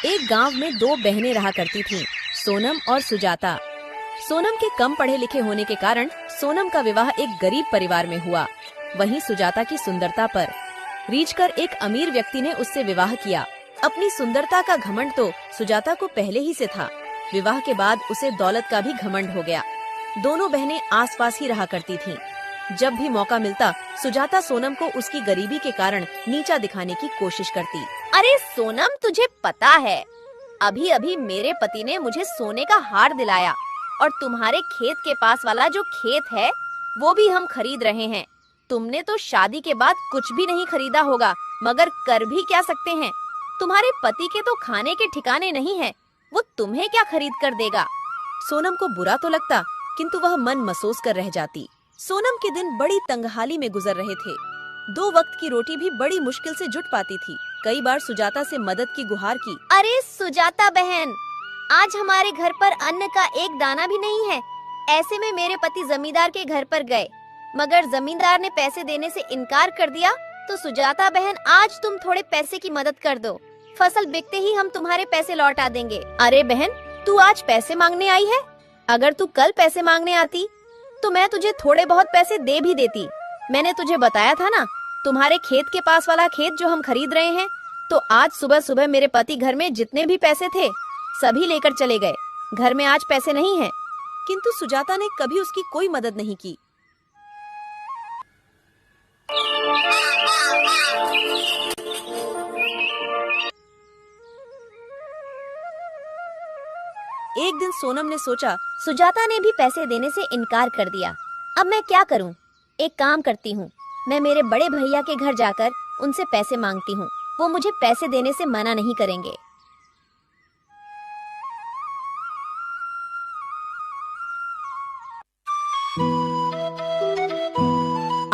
एक गांव में दो बहनें रहा करती थीं, सोनम और सुजाता। सोनम के कम पढ़े लिखे होने के कारण सोनम का विवाह एक गरीब परिवार में हुआ। वहीं सुजाता की सुंदरता पर रीझकर एक अमीर व्यक्ति ने उससे विवाह किया। अपनी सुंदरता का घमंड तो सुजाता को पहले ही से था। विवाह के बाद उसे दौलत का भी घमंड हो गया। दोनों बहनें आसपास ही रहा करती थीं। जब भी मौका मिलता सुजाता सोनम को उसकी गरीबी के कारण नीचा दिखाने की कोशिश करती। अरे सोनम, तुझे पता है अभी अभी मेरे पति ने मुझे सोने का हार दिलाया और तुम्हारे खेत के पास वाला जो खेत है वो भी हम खरीद रहे हैं। तुमने तो शादी के बाद कुछ भी नहीं खरीदा होगा, मगर कर भी क्या सकते हैं। तुम्हारे पति के तो खाने के ठिकाने नहीं है, वो तुम्हें क्या खरीद कर देगा। सोनम को बुरा तो लगता, किंतु वह मन महसूस कर रह जाती। सोनम के दिन बड़ी तंगहाली में गुजर रहे थे। 2 वक्त की रोटी भी बड़ी मुश्किल से जुट पाती थी। कई बार सुजाता से मदद की गुहार की। अरे सुजाता बहन, आज हमारे घर पर अन्न का एक दाना भी नहीं है। ऐसे में मेरे पति जमींदार के घर पर गए, मगर जमींदार ने पैसे देने से इनकार कर दिया। तो सुजाता बहन, आज तुम थोड़े पैसे की मदद कर दो। फसल बिकते ही हम तुम्हारे पैसे लौटा देंगे। अरे बहन, तू आज पैसे मांगने आई है? अगर तू कल पैसे मांगने आती तो मैं तुझे थोड़े बहुत पैसे दे भी देती। मैंने तुझे बताया था ना, तुम्हारे खेत के पास वाला खेत जो हम खरीद रहे हैं। तो आज सुबह सुबह मेरे पति घर में जितने भी पैसे थे सभी लेकर चले गए। घर में आज पैसे नहीं हैं। किंतु सुजाता ने कभी उसकी कोई मदद नहीं की। एक दिन सोनम ने सोचा, सुजाता ने भी पैसे देने से इनकार कर दिया। अब मैं क्या करूं? एक काम करती हूं, मैं मेरे बड़े भैया के घर जाकर उनसे पैसे मांगती हूं। वो मुझे पैसे देने से मना नहीं करेंगे।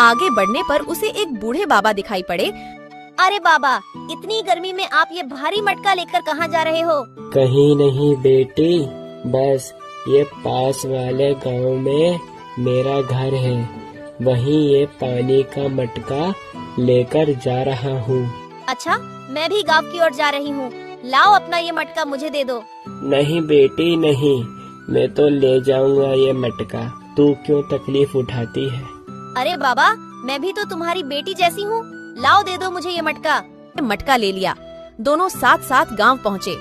आगे बढ़ने पर उसे एक बूढ़े बाबा दिखाई पड़े। अरे बाबा, इतनी गर्मी में आप ये भारी मटका लेकर कहाँ जा रहे हो? कहीं नहीं बेटी, बस ये पास वाले गांव में मेरा घर है, वहीं ये पानी का मटका लेकर जा रहा हूँ। अच्छा, मैं भी गांव की ओर जा रही हूँ। लाओ अपना ये मटका मुझे दे दो। नहीं बेटी नहीं, मैं तो ले जाऊंगा ये मटका, तू क्यों तकलीफ उठाती है? अरे बाबा, मैं भी तो तुम्हारी बेटी जैसी हूँ। लाओ दे दो मुझे ये मटका। मटका ले लिया। दोनों साथ साथ गांव पहुँचे।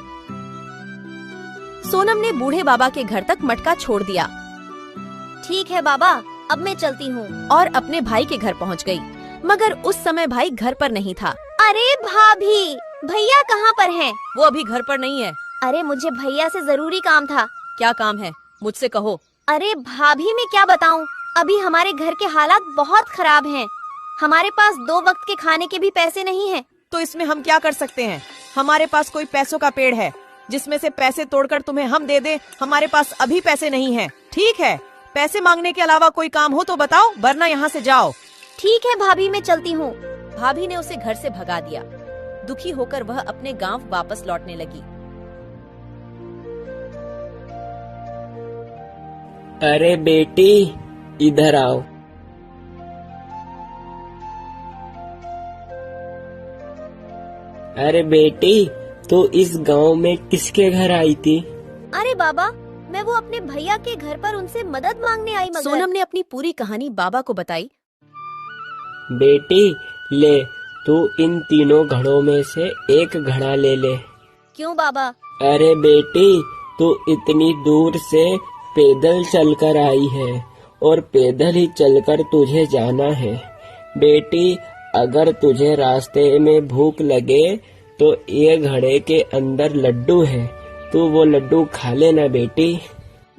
सोनम ने बूढ़े बाबा के घर तक मटका छोड़ दिया। ठीक है बाबा, अब मैं चलती हूँ। और अपने भाई के घर पहुँच गई, मगर उस समय भाई घर पर नहीं था। अरे भाभी, भैया कहाँ पर हैं? वो अभी घर पर नहीं है। अरे मुझे भैया से जरूरी काम था। क्या काम है, मुझसे कहो। अरे भाभी, मैं क्या बताऊँ, अभी हमारे घर के हालात बहुत खराब हैं। हमारे पास 2 वक्त के खाने के भी पैसे नहीं हैं। तो इसमें हम क्या कर सकते हैं? हमारे पास कोई पैसों का पेड़ है जिसमें से पैसे तोड़कर तुम्हें हम दे दें। हमारे पास अभी पैसे नहीं हैं। ठीक है, पैसे मांगने के अलावा कोई काम हो तो बताओ, वरना यहाँ से जाओ। ठीक है भाभी, मैं चलती हूँ। भाभी ने उसे घर से भगा दिया। दुखी होकर वह अपने गांव वापस लौटने लगी। अरे बेटी, इधर आओ। अरे बेटी, तो इस गांव में किसके घर आई थी? अरे बाबा, मैं वो अपने भैया के घर पर उनसे मदद मांगने आई। मगर सोनम ने अपनी पूरी कहानी बाबा को बताई। बेटी ले, तू इन तीनों घड़ों में से एक घड़ा ले ले। क्यों बाबा? अरे बेटी, तू इतनी दूर से पैदल चलकर आई है और पैदल ही चलकर तुझे जाना है। बेटी, अगर तुझे रास्ते में भूख लगे तो ये घड़े के अंदर लड्डू है, तू वो लड्डू खा लेना बेटी।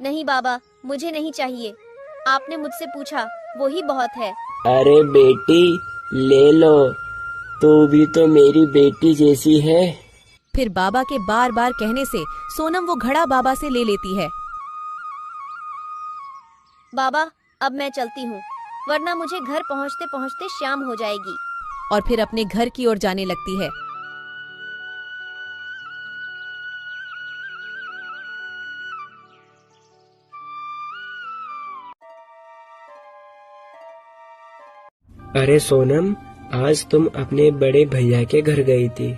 नहीं बाबा, मुझे नहीं चाहिए। आपने मुझसे पूछा, वो ही बहुत है। अरे बेटी ले लो, तू भी तो मेरी बेटी जैसी है। फिर बाबा के बार बार कहने से सोनम वो घड़ा बाबा से ले लेती है। बाबा, अब मैं चलती हूँ, वरना मुझे घर पहुँचते पहुँचते शाम हो जाएगी। और फिर अपने घर की ओर जाने लगती है। अरे सोनम, आज तुम अपने बड़े भैया के घर गई थी,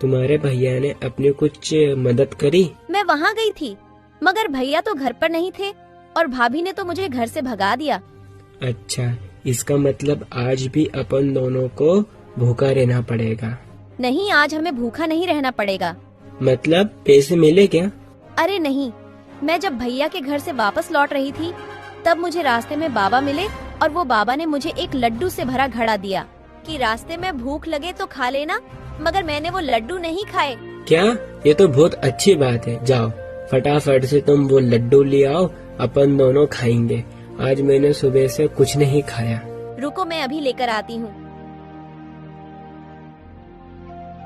तुम्हारे भैया ने अपनी कुछ मदद करी? मैं वहाँ गई थी, मगर भैया तो घर पर नहीं थे और भाभी ने तो मुझे घर से भगा दिया। अच्छा, इसका मतलब आज भी अपन दोनों को भूखा रहना पड़ेगा। नहीं, आज हमें भूखा नहीं रहना पड़ेगा। मतलब पैसे मिले क्या? अरे नहीं, मैं जब भैया के घर से वापस लौट रही थी तब मुझे रास्ते में बाबा मिले और वो बाबा ने मुझे एक लड्डू से भरा घड़ा दिया कि रास्ते में भूख लगे तो खा लेना, मगर मैंने वो लड्डू नहीं खाए। क्या? ये तो बहुत अच्छी बात है। जाओ फटाफट से तुम वो लड्डू ले आओ, अपन दोनों खाएंगे। आज मैंने सुबह से कुछ नहीं खाया। रुको, मैं अभी लेकर आती हूँ।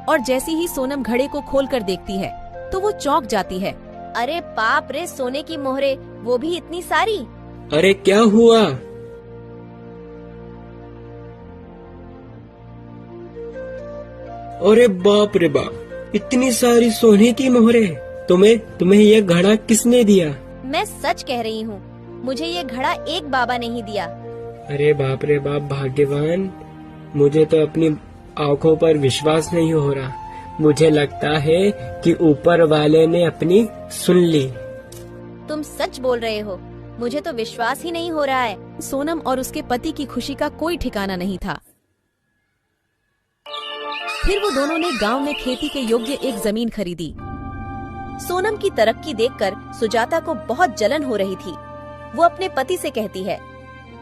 और जैसे ही सोनम घड़े को खोलकर देखती है तो वो चौंक जाती है। अरे बाप रे, सोने की मोहरे, वो भी इतनी सारी। अरे क्या हुआ? अरे बाप रे बाप, इतनी सारी सोने की मोहरे। तुम्हें ये घड़ा किसने दिया? मैं सच कह रही हूँ, मुझे ये घड़ा एक बाबा ने ही दिया। अरे बाप रे बाप, भाग्यवान। मुझे तो अपनी आंखों पर विश्वास नहीं हो रहा। मुझे लगता है कि ऊपर वाले ने अपनी सुन ली। तुम सच बोल रहे हो, मुझे तो विश्वास ही नहीं हो रहा है। सोनम और उसके पति की खुशी का कोई ठिकाना नहीं था। फिर वो दोनों ने गांव में खेती के योग्य एक जमीन खरीदी। सोनम की तरक्की देखकर सुजाता को बहुत जलन हो रही थी। वो अपने पति से कहती है,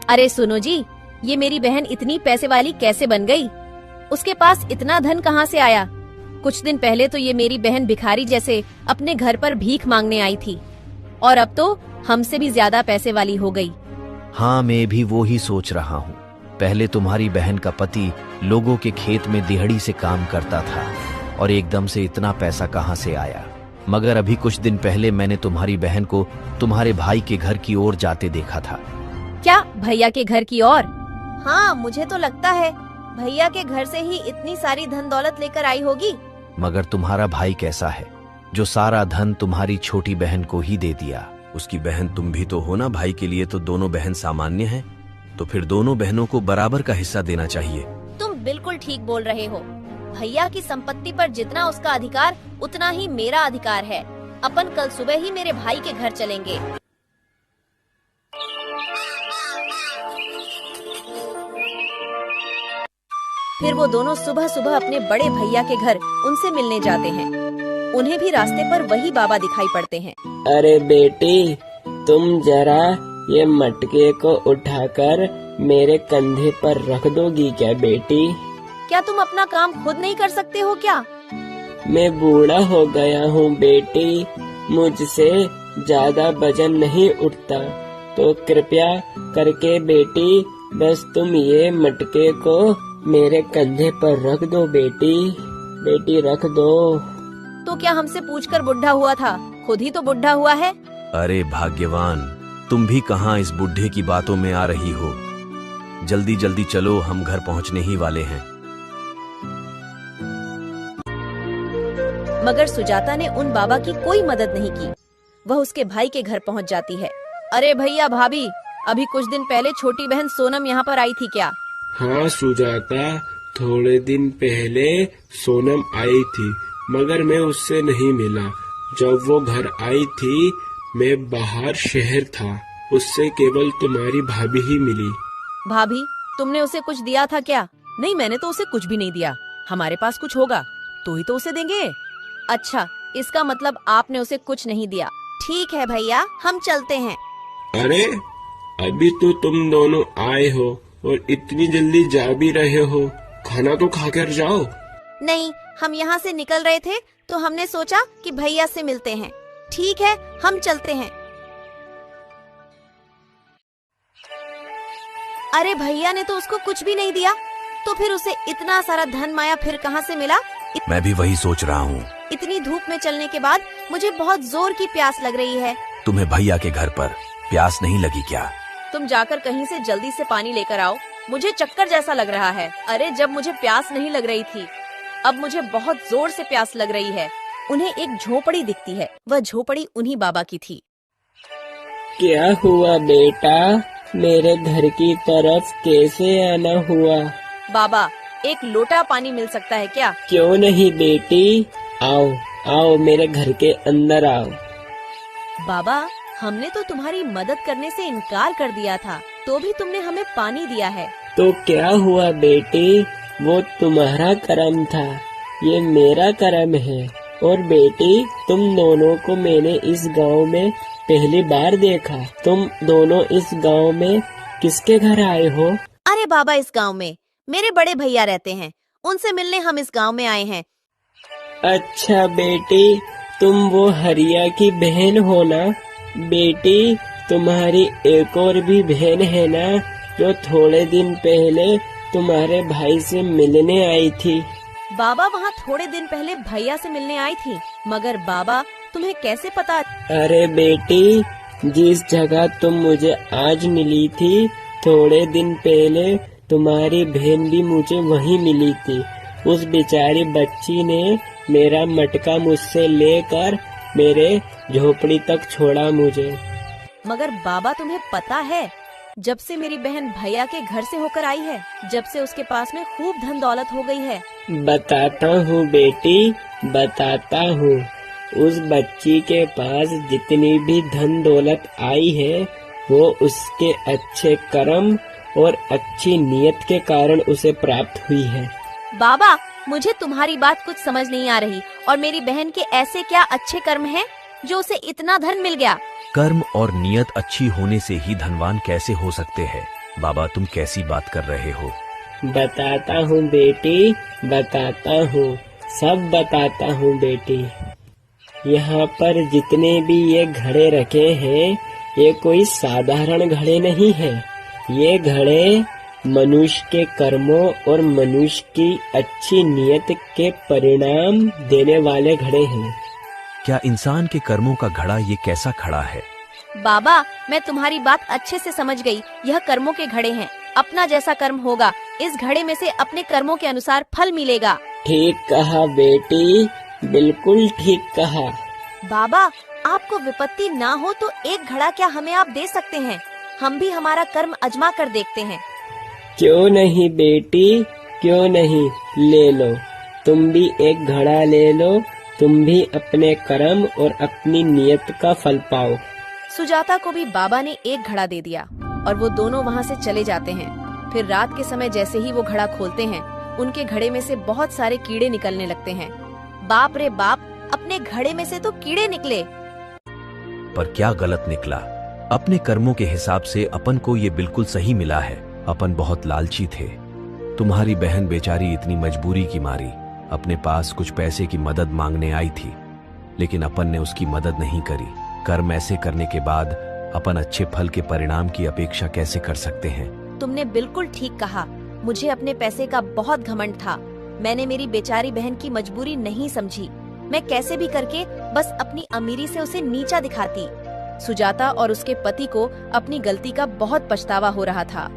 अरे सुनो जी, ये मेरी बहन इतनी पैसे वाली कैसे बन गई? उसके पास इतना धन कहाँ से आया? कुछ दिन पहले तो ये मेरी बहन भिखारी जैसे अपने घर पर भीख मांगने आई थी और अब तो हमसे भी ज्यादा पैसे वाली हो गई। हाँ, मैं भी वो ही सोच रहा हूँ। पहले तुम्हारी बहन का पति लोगों के खेत में दिहाड़ी से काम करता था और एकदम से इतना पैसा कहाँ से आया? मगर अभी कुछ दिन पहले मैंने तुम्हारी बहन को तुम्हारे भाई के घर की ओर जाते देखा था। क्या, भैया के घर की ओर? हाँ, मुझे तो लगता है भैया के घर से ही इतनी सारी धन दौलत लेकर आई होगी। मगर तुम्हारा भाई कैसा है जो सारा धन तुम्हारी छोटी बहन को ही दे दिया? उसकी बहन तुम भी तो हो ना, भाई के लिए तो दोनों बहन सामान्य हैं, तो फिर दोनों बहनों को बराबर का हिस्सा देना चाहिए। तुम बिल्कुल ठीक बोल रहे हो। भैया की संपत्ति पर जितना उसका अधिकार उतना ही मेरा अधिकार है। अपन कल सुबह ही मेरे भाई के घर चलेंगे। फिर वो दोनों सुबह सुबह अपने बड़े भैया के घर उनसे मिलने जाते हैं। उन्हें भी रास्ते पर वही बाबा दिखाई पड़ते हैं। अरे बेटी, तुम जरा ये मटके को उठाकर मेरे कंधे पर रख दोगी क्या बेटी? क्या तुम अपना काम खुद नहीं कर सकते हो क्या? मैं बूढ़ा हो गया हूँ बेटी, मुझसे ज्यादा वजन नहीं उठता, तो कृपया करके बेटी बस तुम ये मटके को मेरे कंधे पर रख दो बेटी। बेटी रख दो। तो क्या हमसे पूछकर बुढ़ा हुआ था? खुद ही तो बुढ़ा हुआ है। अरे भाग्यवान, तुम भी कहाँ इस बुढ़े की बातों में आ रही हो? जल्दी जल्दी चलो, हम घर पहुँचने ही वाले हैं। मगर सुजाता ने उन बाबा की कोई मदद नहीं की। वह उसके भाई के घर पहुंच जाती है। अरे भैया भाभी, अभी कुछ दिन पहले छोटी बहन सोनम यहाँ पर आई थी क्या? हाँ सुजाता, थोड़े दिन पहले सोनम आई थी, मगर मैं उससे नहीं मिला। जब वो घर आई थी मैं बाहर शहर था, उससे केवल तुम्हारी भाभी ही मिली। भाभी, तुमने उसे कुछ दिया था क्या? नहीं, मैंने तो उसे कुछ भी नहीं दिया। हमारे पास कुछ होगा तो ही तो उसे देंगे। अच्छा, इसका मतलब आपने उसे कुछ नहीं दिया। ठीक है भैया, हम चलते हैं। अरे अभी तो तुम दोनों आए हो और इतनी जल्दी जा भी रहे हो, खाना तो खाकर जाओ। नहीं, हम यहाँ से निकल रहे थे तो हमने सोचा कि भैया से मिलते हैं। ठीक है, हम चलते हैं। अरे भैया ने तो उसको कुछ भी नहीं दिया, तो फिर उसे इतना सारा धन माया फिर कहाँ से मिला? मैं भी वही सोच रहा हूँ। इतनी धूप में चलने के बाद मुझे बहुत जोर की प्यास लग रही है। तुम्हें भैया के घर पर प्यास नहीं लगी क्या? तुम जाकर कहीं से जल्दी से पानी लेकर आओ, मुझे चक्कर जैसा लग रहा है। अरे जब मुझे प्यास नहीं लग रही थी, अब मुझे बहुत जोर से प्यास लग रही है। उन्हें एक झोपड़ी दिखती है। वह झोपड़ी उन्हीं बाबा की थी। क्या हुआ बेटा, मेरे घर की तरफ कैसे आना हुआ? बाबा, एक लोटा पानी मिल सकता है क्या? क्यों नहीं बेटी, आओ आओ मेरे घर के अंदर आओ। बाबा, हमने तो तुम्हारी मदद करने से इनकार कर दिया था, तो भी तुमने हमें पानी दिया है। तो क्या हुआ बेटी, वो तुम्हारा कर्म था, ये मेरा कर्म है। और बेटी, तुम दोनों को मैंने इस गांव में पहली बार देखा। तुम दोनों इस गांव में किसके घर आए हो? अरे बाबा, इस गांव में मेरे बड़े भैया रहते हैं, उनसे मिलने हम इस गांव में आए हैं। अच्छा बेटी, तुम वो हरिया की बहन हो ना? बेटी, तुम्हारी एक और भी बहन है ना, जो थोड़े दिन पहले तुम्हारे भाई से मिलने आई थी? बाबा, वहाँ थोड़े दिन पहले भैया से मिलने आई थी, मगर बाबा तुम्हें कैसे पता? अरे बेटी, जिस जगह तुम मुझे आज मिली थी, थोड़े दिन पहले तुम्हारी बहन भी मुझे वहीं मिली थी। उस बेचारी बच्ची ने मेरा मटका मुझसे लेकर मेरे झोपड़ी तक छोड़ा मुझे। मगर बाबा, तुम्हें पता है, जब से मेरी बहन भैया के घर से होकर आई है, जब से उसके पास में खूब धन दौलत हो गई है। बताता हूँ बेटी, बताता हूँ। उस बच्ची के पास जितनी भी धन दौलत आई है, वो उसके अच्छे कर्म और अच्छी नियत के कारण उसे प्राप्त हुई है। बाबा, मुझे तुम्हारी बात कुछ समझ नहीं आ रही। और मेरी बहन के ऐसे क्या अच्छे कर्म हैं जो उसे इतना धन मिल गया? कर्म और नियत अच्छी होने से ही धनवान कैसे हो सकते हैं? बाबा, तुम कैसी बात कर रहे हो? बताता हूँ बेटी, बताता हूँ, सब बताता हूँ बेटी। यहाँ पर जितने भी ये घड़े रखे हैं, ये कोई साधारण घड़े नहीं है। ये घड़े मनुष्य के कर्मों और मनुष्य की अच्छी नियत के परिणाम देने वाले घड़े हैं। क्या इंसान के कर्मों का घड़ा ये कैसा खड़ा है? बाबा, मैं तुम्हारी बात अच्छे से समझ गई। यह कर्मों के घड़े हैं। अपना जैसा कर्म होगा, इस घड़े में से अपने कर्मों के अनुसार फल मिलेगा। ठीक कहा बेटी, बिल्कुल ठीक कहा। बाबा, आपको विपत्ति ना हो तो एक घड़ा क्या हमें आप दे सकते हैं? हम भी हमारा कर्म अजमा कर देखते हैं। क्यों नहीं बेटी, क्यों नहीं, ले लो। तुम भी एक घड़ा ले लो, तुम भी अपने कर्म और अपनी नियत का फल पाओ। सुजाता को भी बाबा ने एक घड़ा दे दिया और वो दोनों वहाँ से चले जाते हैं। फिर रात के समय जैसे ही वो घड़ा खोलते हैं, उनके घड़े में से बहुत सारे कीड़े निकलने लगते हैं। बाप रे बाप, अपने घड़े में से तो कीड़े निकले। पर क्या गलत निकला? अपने कर्मों के हिसाब से अपन को ये बिल्कुल सही मिला है। अपन बहुत लालची थे। तुम्हारी बहन बेचारी इतनी मजबूरी की मारी अपने पास कुछ पैसे की मदद मांगने आई थी, लेकिन अपन ने उसकी मदद नहीं करी। कर्म ऐसे करने के बाद अपन अच्छे फल के परिणाम की अपेक्षा कैसे कर सकते हैं? तुमने बिल्कुल ठीक कहा। मुझे अपने पैसे का बहुत घमंड था। मैंने मेरी बेचारी बहन की मजबूरी नहीं समझी। मैं कैसे भी करके बस अपनी अमीरी से उसे नीचा दिखाती। सुजाता और उसके पति को अपनी गलती का बहुत पछतावा हो रहा था।